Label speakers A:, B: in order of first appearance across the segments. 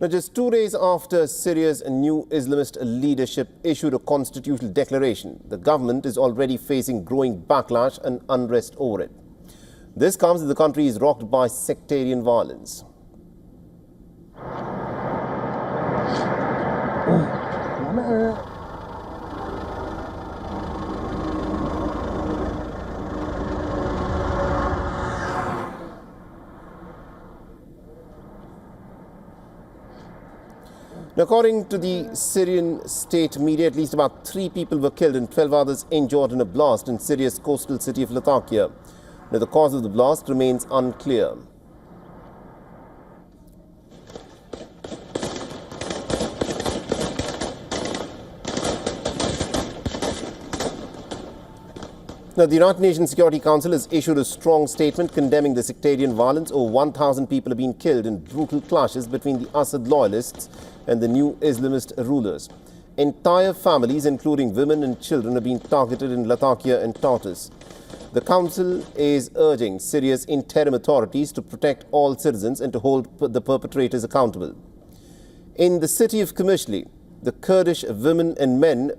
A: Now, just 2 days after Syria's new Islamist leadership issued a constitutional declaration, the government is already facing growing backlash and unrest over it. This comes as the country is rocked by sectarian violence. According to the Syrian state media, at least about 3 people were killed and 12 others injured in a blast in Syria's coastal city of Latakia. Now, the cause of the blast remains unclear. Now, the United Nations Security Council has issued a strong statement condemning the sectarian violence. Over 1,000 people have been killed in brutal clashes between the Assad loyalists and the new Islamist rulers. Entire families, including women and children, have been targeted in Latakia and Tartus. The Council is urging Syria's interim authorities to protect all citizens and to hold the perpetrators accountable. In the city of Qamishli, the Kurdish women and men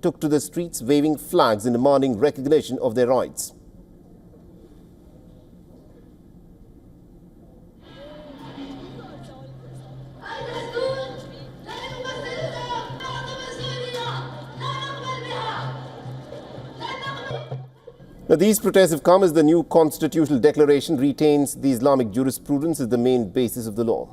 A: took to the streets waving flags and demanding recognition of their rights. Now, these protests have come as the new constitutional declaration retains the Islamic jurisprudence as the main basis of the law.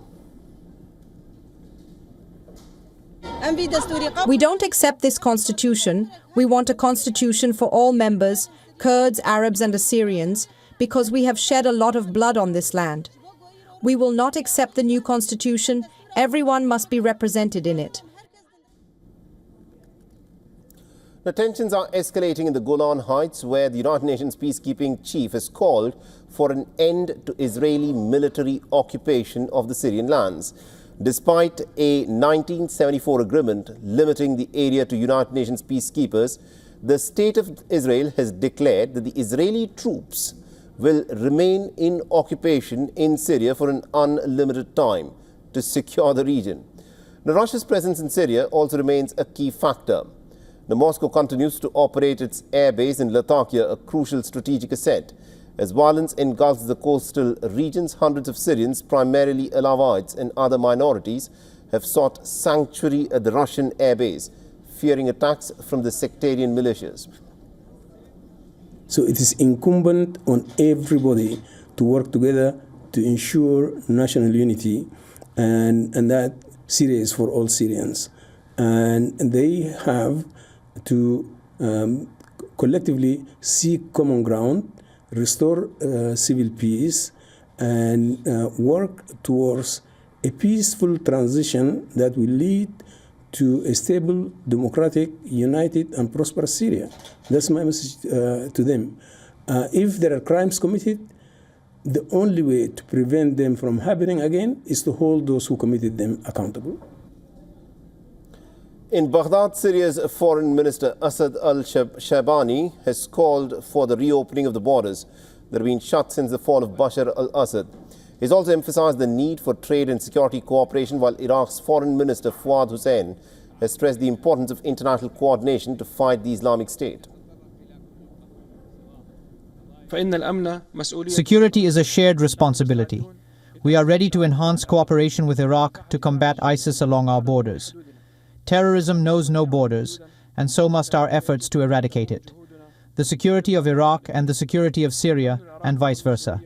B: We don't accept this constitution. We want a constitution for all members, Kurds, Arabs and Assyrians, because we have shed a lot of blood on this land. We will not accept the new constitution. Everyone must be represented in it.
A: The tensions are escalating in the Golan Heights, where the United Nations peacekeeping chief has called for an end to Israeli military occupation of the Syrian lands. Despite a 1974 agreement limiting the area to United Nations peacekeepers, the State of Israel has declared that the Israeli troops will remain in occupation in Syria for an unlimited time to secure the region. Now, Russia's presence in Syria also remains a key factor. Now, Moscow continues to operate its airbase in Latakia, a crucial strategic asset. As violence engulfs the coastal regions, hundreds of Syrians, primarily Alawites and other minorities, have sought sanctuary at the Russian airbase, fearing attacks from the sectarian militias.
C: So it is incumbent on everybody to work together to ensure national unity and that Syria is for all Syrians. And they have to collectively seek common ground, restore civil peace, and work towards a peaceful transition that will lead to a stable, democratic, united, and prosperous Syria. That's my message to them. If there are crimes committed, the only way to prevent them from happening again is to hold those who committed them accountable.
A: In Baghdad, Syria's Foreign Minister Asad al-Shabani has called for the reopening of the borders that have been shut since the fall of Bashar al-Assad. He has also emphasized the need for trade and security cooperation, while Iraq's Foreign Minister Fuad Hussein has stressed the importance of international coordination to fight the Islamic State.
D: Security is a shared responsibility. We are ready to enhance cooperation with Iraq to combat ISIS along our borders. Terrorism knows no borders, and so must our efforts to eradicate it. The security of Iraq and the security of Syria, and vice versa.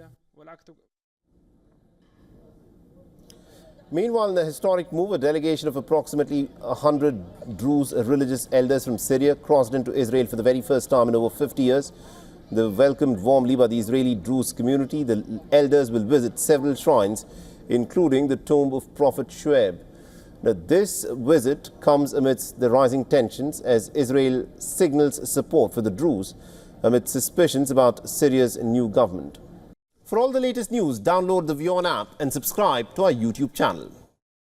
A: Meanwhile, in a historic move, a delegation of approximately 100 Druze religious elders from Syria crossed into Israel for the very first time in over 50 years. They were welcomed warmly by the Israeli Druze community. The elders will visit several shrines, including the tomb of Prophet Shuaib. Now, this visit comes amidst the rising tensions as Israel signals support for the Druze amid suspicions about Syria's new government. For all the latest news, download the WION app and subscribe to our YouTube channel.